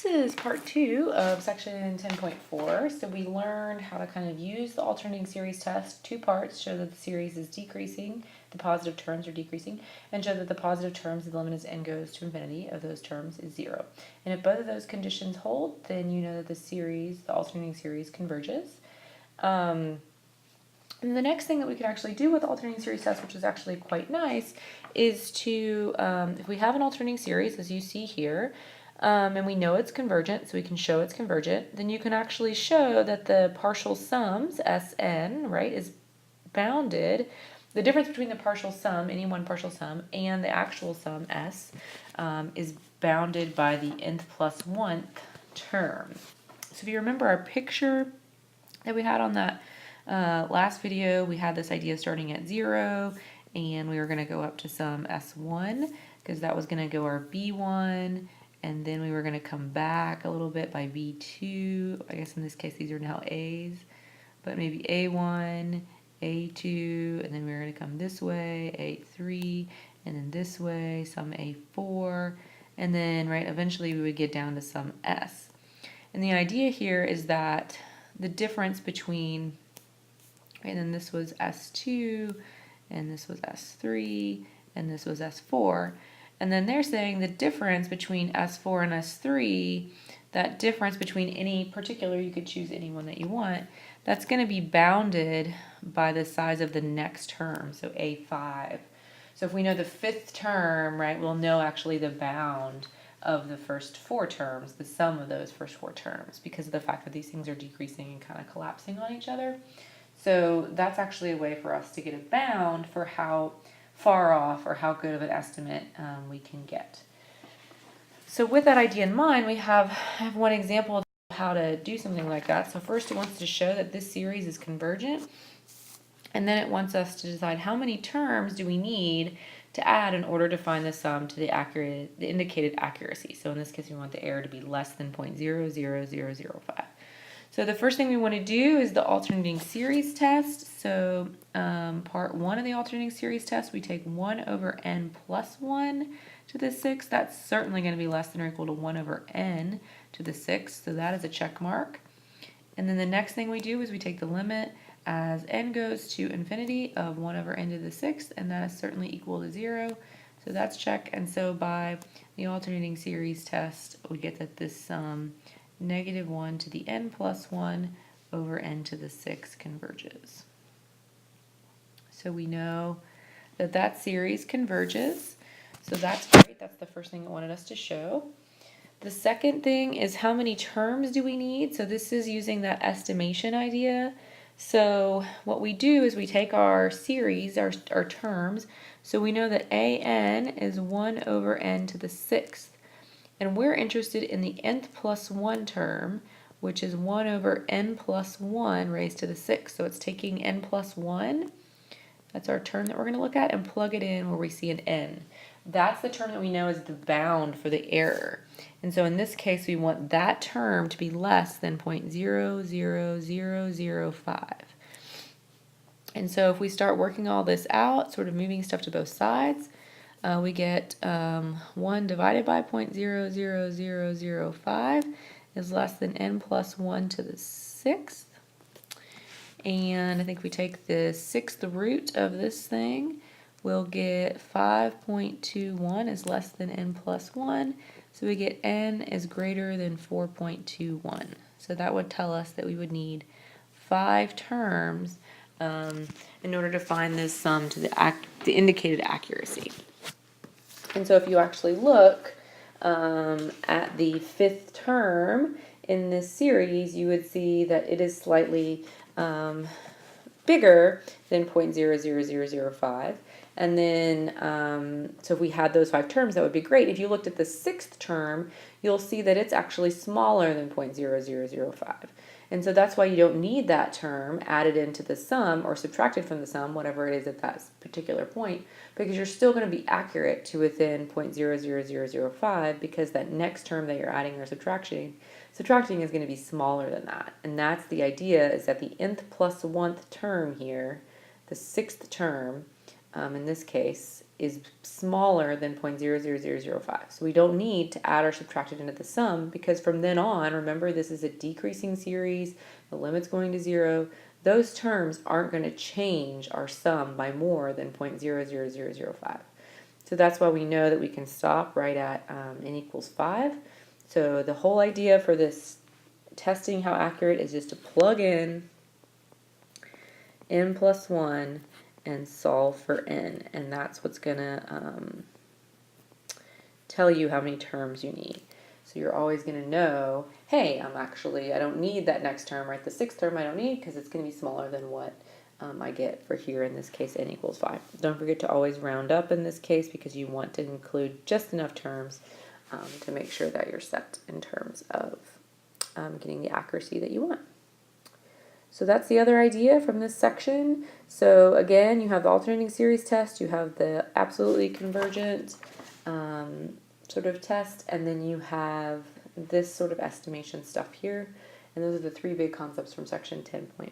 this is part 2 of section 10.4. So we learned how to kind of use the alternating series test. 2 parts show that the series is decreasing, the positive terms are decreasing, and show that the positive terms, the limit as n goes to infinity of those terms is 0. And if both of those conditions hold, then you know that the series, the alternating series, converges. And the next thing that we can actually do with the alternating series test, which is actually quite nice, is to, if we have an alternating series, as you see here, and we know it's convergent, so we can show it's convergent, then you can actually show that the partial sums, Sn, right, is bounded. The difference between the partial sum, any one partial sum, and the actual sum, S, is bounded by the nth plus 1th term. So if you remember our picture that we had on that last video, we had this idea starting at 0, and we were going to go up to some S1, because that was going to go our B1, and then we were going to come back a little bit by B2. I guess in this case these are now A's, but maybe A1, A2, and then we were going to come this way, A3, and then this way, some A4, and then right eventually we would get down to some S. And the idea here is that the difference between, and then this was S2, and this was S3, and this was S4. And then they're saying the difference between S4 and S3, that difference between any particular, you could choose any one that you want, that's going to be bounded by the size of the next term, so A5. So if we know the 5th term, right, we'll know actually the bound of the first 4 terms, the sum of those first 4 terms, because of the fact that these things are decreasing and kind of collapsing on each other. So that's actually a way for us to get a bound for how far off or how good of an estimate we can get. So with that idea in mind, I have one example of how to do something like that. So first it wants to show that this series is convergent, and then it wants us to decide how many terms do we need to add in order to find the sum to the indicated accuracy. So in this case we want the error to be less than 0.00005. So the first thing we want to do is the alternating series test. So part 1 of the alternating series test, we take 1 over n plus 1 to the 6th. That's certainly going to be less than or equal to 1 over n to the 6th. So that is a check mark. And then the next thing we do is we take the limit as n goes to infinity of 1 over n to the 6th, and that is certainly equal to 0. So that's check. And so by the alternating series test, we get that this sum negative 1 to the n plus 1 over n to the 6 converges. So we know that that series converges. So that's great. That's the first thing it wanted us to show. The second thing is how many terms do we need? So this is using that estimation idea. So what we do is we take our series, our terms. So we know that an is 1 over n to the 6th. And we're interested in the nth plus 1 term, which is 1 over n plus 1 raised to the 6th. So it's taking n plus 1, that's our term that we're going to look at, and plug it in where we see an n. That's the term that we know is the bound for the error. And so in this case, we want that term to be less than 0.00005. And so if we start working all this out, sort of moving stuff to both sides, we get 1 divided by 0.00005 is less than n plus 1 to the 6th. And I think we take the 6th root of this thing, we'll get 5.21 is less than n plus 1. So we get n is greater than 4.21. So that would tell us that we would need 5 terms in order to find this sum to the indicated accuracy. And so if you actually look at the 5th term in this series, you would see that it is slightly bigger than 0.00005. And then, so if we had those 5 terms, that would be great. If you looked at the 6th term, you'll see that it's actually smaller than 0.0005. And so that's why you don't need that term added into the sum or subtracted from the sum, whatever it is at that particular point, because you're still going to be accurate to within 0.00005, because that next term that you're adding or subtracting is going to be smaller than that. And that's the idea, is that the nth plus 1th term here, the 6th term, in this case, is smaller than 0.00005. So we don't need to add or subtract it into the sum, because from then on, remember this is a decreasing series, the limit's going to 0, those terms aren't going to change our sum by more than 0.00005. So that's why we know that we can stop right at n equals 5. So the whole idea for this testing how accurate is just to plug in n plus 1 and solve for n, and that's what's going to tell you how many terms you need. So you're always going to know, hey, I don't need that next term, right? The sixth term I don't need because it's going to be smaller than what I get for here, in this case, n equals 5. Don't forget to always round up in this case, because you want to include just enough terms to make sure that you're set in terms of getting the accuracy that you want. So that's the other idea from this section. So again, you have the alternating series test, you have the absolutely convergent sort of test, and then you have this sort of estimation stuff here. And those are the three big concepts from section 10.4.